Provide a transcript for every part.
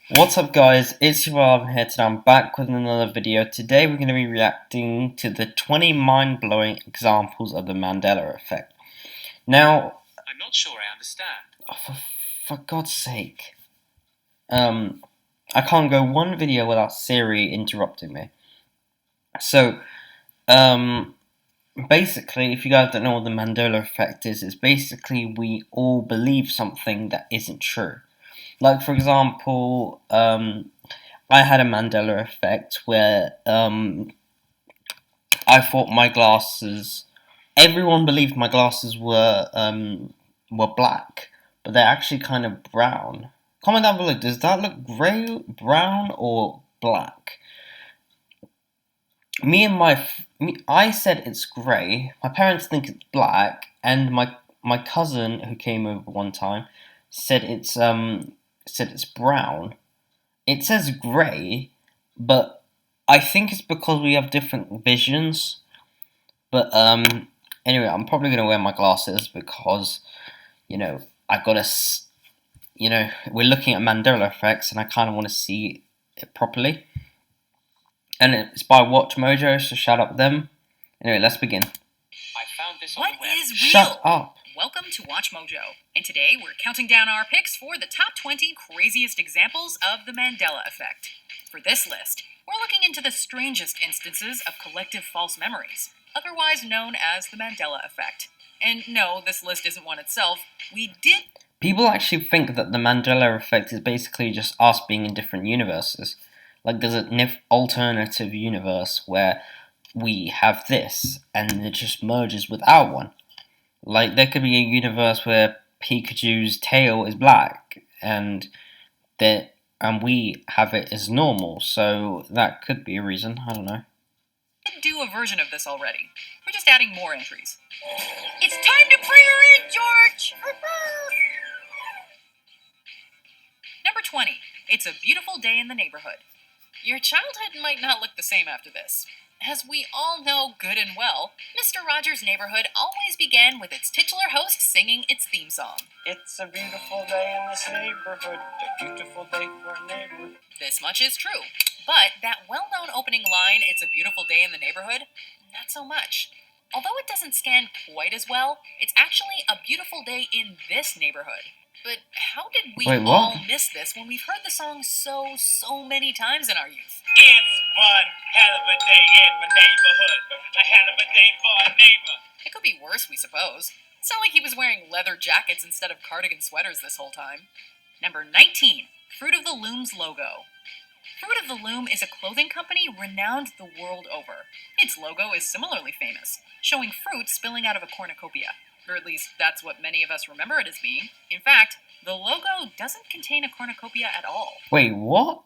What's up guys, it's your Rob here today. I'm back with another video. Today we're going to be reacting to the 20 mind-blowing examples of the Mandela effect. Now, I'm not sure I understand. For God's sake. I can't go one video without Siri interrupting me. So, basically, if you guys don't know what the Mandela effect is, it's basically we all believe something that isn't true. Like, for example, I had a Mandela effect where I thought my glasses. Everyone believed my glasses were black, but they're actually kind of brown. Comment down below. Does that look grey, brown, or black? I said it's grey. My parents think it's black, and my cousin who came over one time said it's brown. It says grey, but I think it's because we have different visions. But anyway, I'm probably gonna wear my glasses because I gotta we're looking at Mandela effects, and I kind of want to see it properly. And it's by Watch Mojo, so shout out them. Anyway, let's begin. I found this on What the web. is real? Shut up. Welcome to Watch Mojo, and today we're counting down our picks for the top 20 craziest examples of the Mandela effect. For this list, we're looking into the strangest instances of collective false memories, otherwise known as the Mandela effect. And no, this list isn't one itself. People actually think that the Mandela effect is basically just us being in different universes. Like there's an alternative universe where we have this, and it just merges with our one. Like there could be a universe where Pikachu's tail is black, and we have it as normal. So that could be a reason. I don't know. We did do a version of this already. We're just adding more entries. It's time to pray her in, George! Number 20. It's a beautiful day in the neighborhood. Your childhood might not look the same after this. As we all know good and well, Mr. Rogers' Neighborhood always began with its titular host singing its theme song. It's a beautiful day in this neighborhood, a beautiful day for a neighbor. This much is true, but that well-known opening line, "It's a beautiful day in the neighborhood," not so much. Although it doesn't scan quite as well, it's actually a beautiful day in this neighborhood. But how did we all miss this when we've heard the song so many times in our youth? It's one hell of a day in my neighborhood, a hell of a day for a neighbor. It could be worse, we suppose. It's not like he was wearing leather jackets instead of cardigan sweaters this whole time. Number 19. Fruit of the Loom's logo. Fruit of the Loom is a clothing company renowned the world over. Its logo is similarly famous, showing fruit spilling out of a cornucopia. Or at least that's what many of us remember it as being. In fact, the logo doesn't contain a cornucopia at all. Wait, what?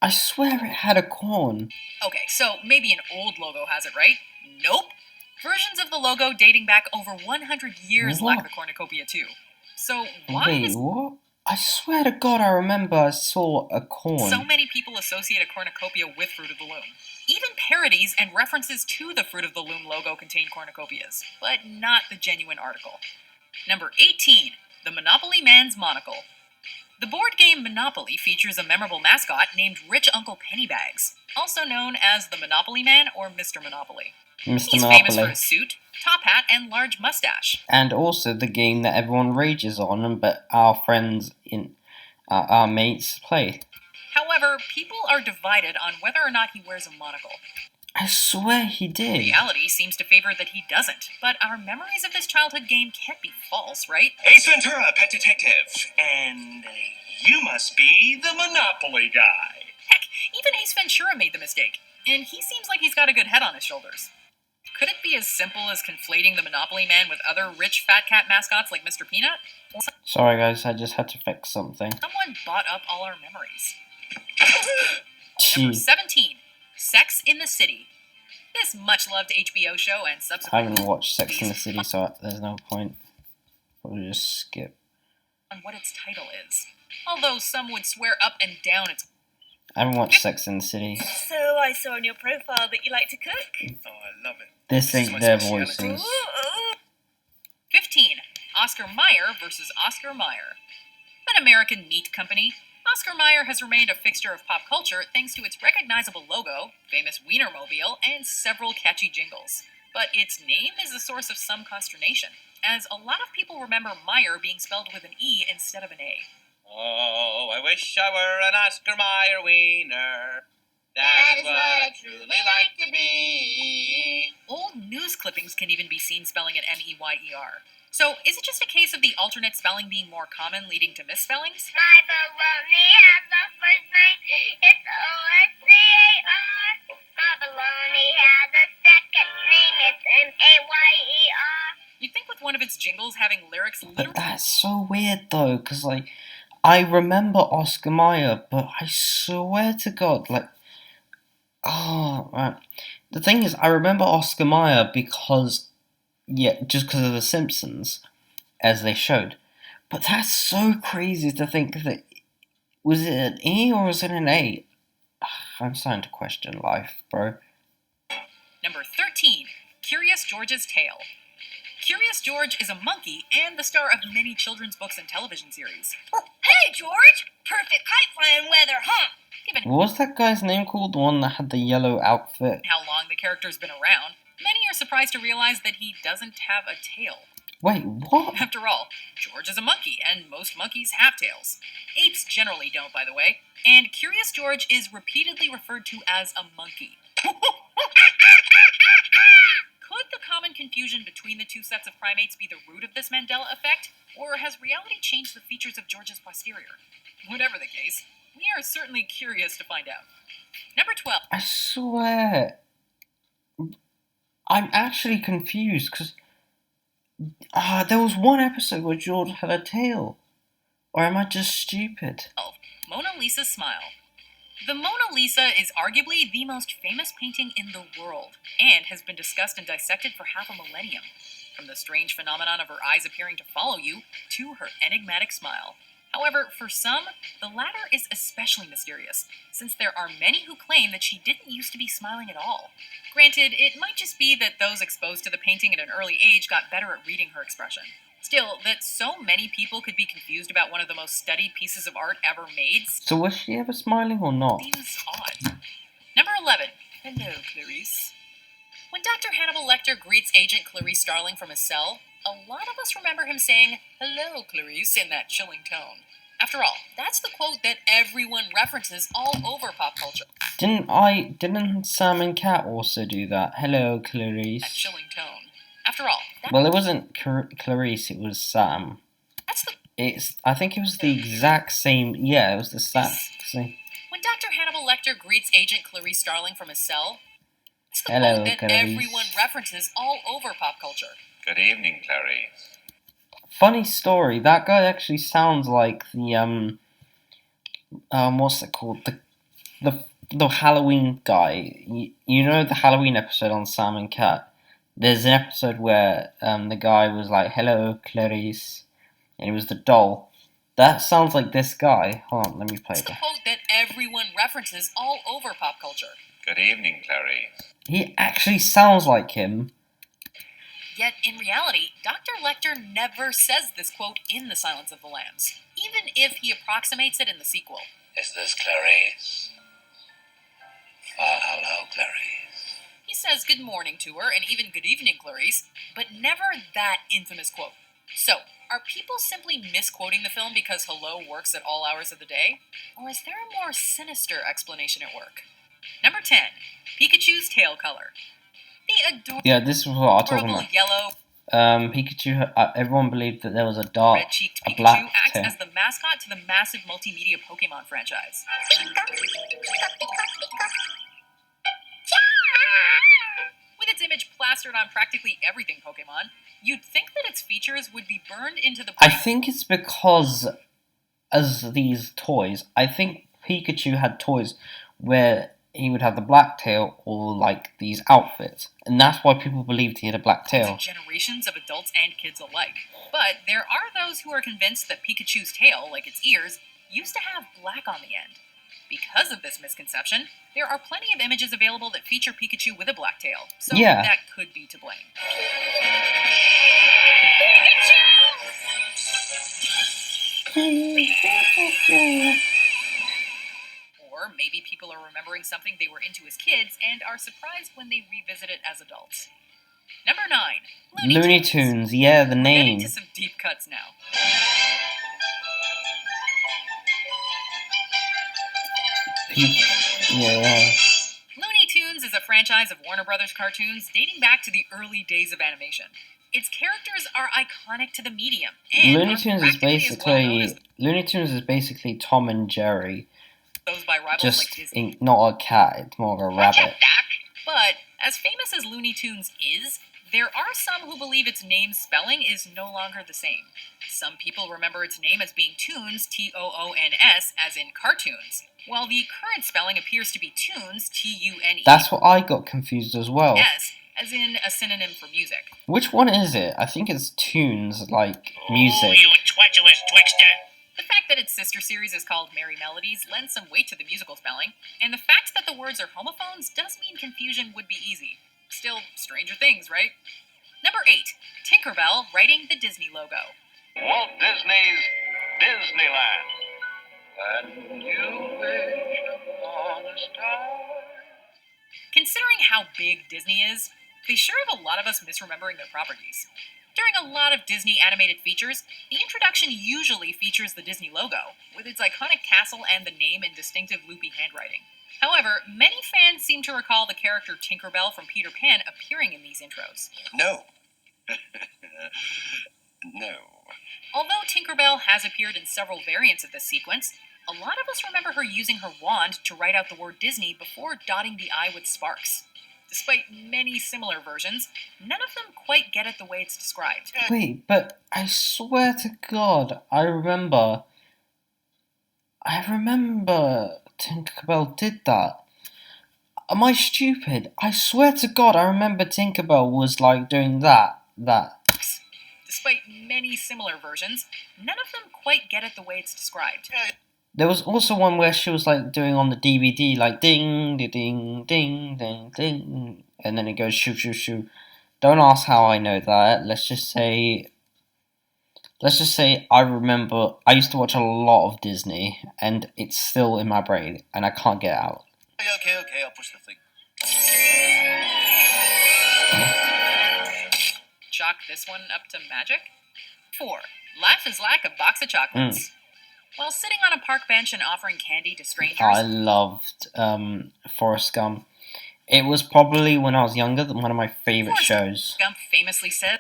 I swear it had a corn. Okay, so maybe an old logo has it, right? Nope. Versions of the logo dating back over 100 years lack the cornucopia too. So why what? I swear to God, I remember I saw a corn. So many people associate a cornucopia with Fruit of the Loom. Even parodies and references to the Fruit of the Loom logo contain cornucopias, but not the genuine article. Number 18. The Monopoly Man's Monocle. The board game Monopoly features a memorable mascot named Rich Uncle Pennybags, also known as the Monopoly Man or Mr. Monopoly. He's famous for his suit, top hat, and large mustache. And also the game that everyone rages on, but our friends our mates play. However, people are divided on whether or not he wears a monocle. I swear he did. Reality seems to favor that he doesn't, but our memories of this childhood game can't be false, right? Ace Ventura, Pet Detective, and you must be the Monopoly guy. Heck, even Ace Ventura made the mistake, and he seems like he's got a good head on his shoulders. Could it be as simple as conflating the Monopoly Man with other rich fat cat mascots like Mr. Peanut? Sorry guys, I just had to fix something. Someone bought up all our memories. Number 17. Sex in the City. This much-loved HBO show and subsequent... I haven't watched Sex in the City, so there's no point. Probably just skip. ...on what its title is. Although some would swear up and down it's... I haven't watched Sex in the City. So I saw on your profile that you like to cook. Oh, I love it. This ain't their voices. 15. Oscar Mayer versus Oscar Mayer. An American meat company, Oscar Mayer has remained a fixture of pop culture thanks to its recognizable logo, famous Wienermobile, and several catchy jingles. But its name is a source of some consternation, as a lot of people remember Mayer being spelled with an E instead of an A. Oh, I wish I were an Oscar Mayer wiener. That is what I truly like to be. Old news clippings can even be seen spelling it M-E-Y-E-R. So, is it just a case of the alternate spelling being more common, leading to misspellings? My baloney has a first name, it's O-S-C-A-R. My baloney has a second name, it's M-A-Y-E-R. You'd think with one of its jingles having lyrics But literally... that's so weird though, because like, I remember Oscar Mayer, but I swear to God, like, oh, right. The thing is, I remember Oscar Mayer because, yeah, just because of The Simpsons, as they showed. But that's so crazy to think that, was it an E or was it an A? I'm starting to question life, bro. Number 13, Curious George's Tale. Curious George is a monkey and the star of many children's books and television series. Hey, George! Perfect kite flying weather, huh? Given What was that guy's name called? The one that had the yellow outfit? how long the character's been around, many are surprised to realize that he doesn't have a tail. Wait, what? After all, George is a monkey, and most monkeys have tails. Apes generally don't, by the way, and Curious George is repeatedly referred to as a monkey. Could the common confusion between the two sets of primates be the root of this Mandela effect, or has reality changed the features of George's posterior? Whatever the case, we are certainly curious to find out. Number 12. I swear. I'm actually confused, because there was one episode where George had a tail. Or am I just stupid? Mona Lisa's Smile. The Mona Lisa is arguably the most famous painting in the world, and has been discussed and dissected for half a millennium. From the strange phenomenon of her eyes appearing to follow you, to her enigmatic smile. However, for some, the latter is especially mysterious, since there are many who claim that she didn't used to be smiling at all. Granted, it might just be that those exposed to the painting at an early age got better at reading her expression. Still, that so many people could be confused about one of the most studied pieces of art ever made So was she ever smiling or not? seems odd. Number 11. Hello, Clarice. When Dr. Hannibal Lecter greets Agent Clarice Starling from his cell, a lot of us remember him saying, "Hello, Clarice," in that chilling tone. After all, that's the quote that everyone references all over pop culture. Didn't Sam and Cat also do that? Hello, That Clarice. chilling tone. After all, Well, it wasn't Clarice, it was Sam. that's the... I think it was the exact same, yeah, it was the exact same. When Dr. Hannibal Lecter greets Agent Clarice Starling from his cell, that's the Hello, quote that Clarice. everyone references all over pop culture. Good evening, Clarice. Funny story, that guy actually sounds like the, what's it called? The Halloween guy. You know the Halloween episode on Sam and Cat? There's an episode where the guy was like, "Hello, Clarice," and it was the doll. That sounds like this guy. Hold on, let me play That's the it. quote that everyone references all over pop culture. Good evening, Clarice. He actually sounds like him. Yet, in reality, Dr. Lecter never says this quote in The Silence of the Lambs, even if he approximates it in the sequel. Is this Clarice? Hello, Clarice. He says good morning to her, and even good evening, Clarice, but never that infamous quote. So, are people simply misquoting the film because hello works at all hours of the day? Or is there a more sinister explanation at work? Number 10. Pikachu's tail color. The adorable Yeah, this is what I'm talking about. yellow, Pikachu, everyone believed that there was a dark, red-cheeked a Pikachu black acts tail. as the mascot to the massive multimedia Pokemon franchise. With its image plastered on practically everything Pokemon, you'd think that its features would be burned into the I brain. think it's because, as these toys, I think Pikachu had toys where he would have the black tail or like these outfits, and that's why people believed he had a black To tail. generations of adults and kids alike. But there are those who are convinced that Pikachu's tail, like its ears, used to have black on the end. Because of this misconception, there are plenty of images available that feature Pikachu with a black tail, so Yeah. that could be to blame. Or maybe people are remembering something they were into as kids and are surprised when they revisit it as adults. Number 9. Looney Tunes, yeah, the We're name. getting to some deep cuts now. Yeah. Looney Tunes is a franchise of Warner Brothers cartoons dating back to the early days of animation. Its characters are iconic to the medium, and Looney are Tunes is practically as well known as basically Looney Tunes is basically Tom and Jerry, those by rivals like just Disney. not a cat, it's more of a rabbit. But, as famous as Looney Tunes is, there are some who believe its name's spelling is no longer the same. Some people remember its name as being Toons, Toons, as in cartoons, while the current spelling appears to be Tunes, Tunes, That's what I got confused as well. as in a synonym for music. Which one is it? I think it's Tunes, like Oh, music. you treacherous trickster. The fact that its sister series is called Merry Melodies lends some weight to the musical spelling, and the fact that the words are homophones does mean confusion would be easy. Still, stranger things, right? Number 8. Tinkerbell writing the Disney logo. Walt Disney's Disneyland. When you wish upon a star. Considering how big Disney is, they sure have a lot of us misremembering their properties. During a lot of Disney animated features, the introduction usually features the Disney logo, with its iconic castle and the name in distinctive loopy handwriting. However, many fans seem to recall the character Tinkerbell from Peter Pan appearing in these intros. No. No. Although Tinkerbell has appeared in several variants of this sequence, a lot of us remember her using her wand to write out the word Disney before dotting the I with sparks. Despite many similar versions, none of them quite get it the way it's described. Wait, but I swear to God, I remember Tinkerbell did that. Am I stupid? I swear to God, I remember Tinkerbell was like doing that. Despite many similar versions, none of them quite get it the way it's described. There was also one where she was like doing on the DVD, like ding, ding, ding, ding, ding, ding, and then it goes shoo, shoo, shoo. Don't ask how I know that. Let's just say I remember. I used to watch a lot of Disney, and it's still in my brain, and I can't get it out. Okay, I'll push the thing. Chalk this one up to magic. 4. Life is like a box of chocolates. While sitting on a park bench and offering candy to strangers, I loved Forrest Gump. It was probably when I was younger one of my favorite shows. Gump famously said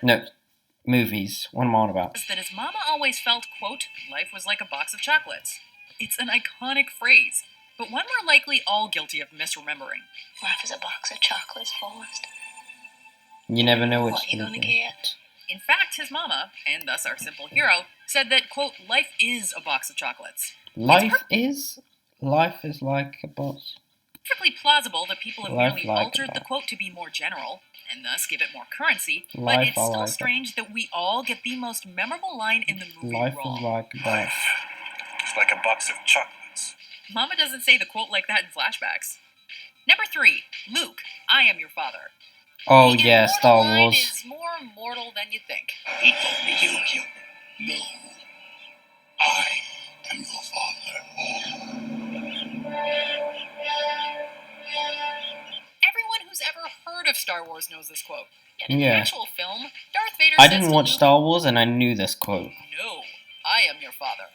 Movies. What am I on about? that his mama always felt, quote, life was like a box of chocolates. It's an iconic phrase, but one we're likely all guilty of misremembering. Life is a box of chocolates, Forrest. You never know which What you gonna one. get? In fact, his mama, and thus our simple hero, said that, quote, life is a box of chocolates. Life is like a box. Perfectly plausible that people have Life merely like a altered the box. quote to be more general, and thus give it more currency, but Life it's I still like it. strange that we all get the most memorable line in the movie Life wrong. is like a box. It's like a box of chocolates. Mama doesn't say the quote like that in flashbacks. Number 3, Luke, I am your father. Oh The yeah, immortal Star line Wars. is more mortal than you think. He told me you killed me. I am your father. Everyone who's ever heard of Star Wars knows this quote. Yet in the Yeah. actual film, Darth Vader I says didn't to watch Luke, Star Wars and I knew this quote. No, I am your father.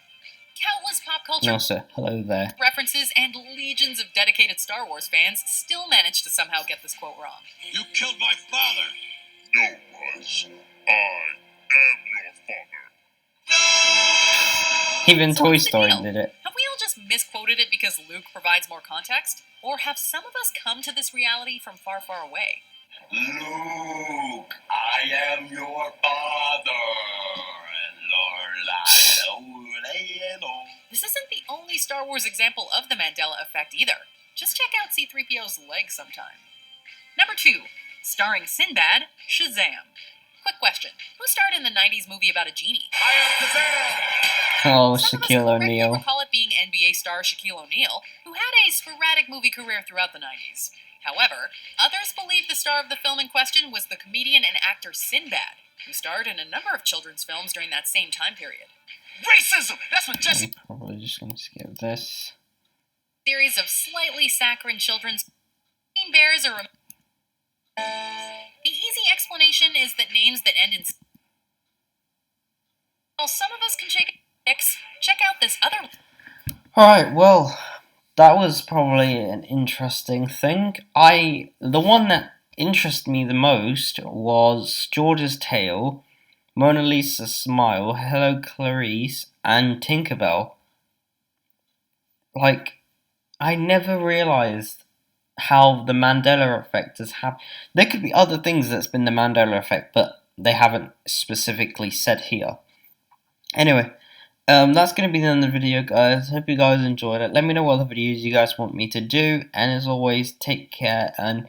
Countless pop And culture also, hello there. references and legions of dedicated Star Wars fans still manage to somehow get this quote wrong. You killed my father. No, was. I am your father. Even So Toy what's the Story deal? did it. Have we all just misquoted it because Luke provides more context? Or have some of us come to this reality from far, far away? Luke, I am your father. This isn't the only Star Wars example of the Mandela effect either. Just check out C-3PO's leg sometime. Number 2, starring Sinbad, Shazam. Quick question, who starred in the 90s movie about a genie? I am Kazam. Oh, Some of us Shaquille correctly O'Neal. recall it being NBA star Shaquille O'Neal, who had a sporadic movie career throughout the 90s. However, others believe the star of the film in question was the comedian and actor Sinbad, who starred in a number of children's films during that same time period. Racism. That's what Jesse. I'm probably just gonna skip this. series of slightly saccharine children's bears are. The easy explanation is that names that end in. While some of us can check out this other. Alright, well, that was probably an interesting thing. The one that interested me the most was George's Tale, Mona Lisa's Smile, Hello Clarice, and Tinkerbell. Like, I never realised how the Mandela effect has happened. There could be other things that's been the Mandela effect, but they haven't specifically said here. Anyway, that's going to be the end of the video, guys. Hope you guys enjoyed it. Let me know what other videos you guys want me to do, and as always, take care and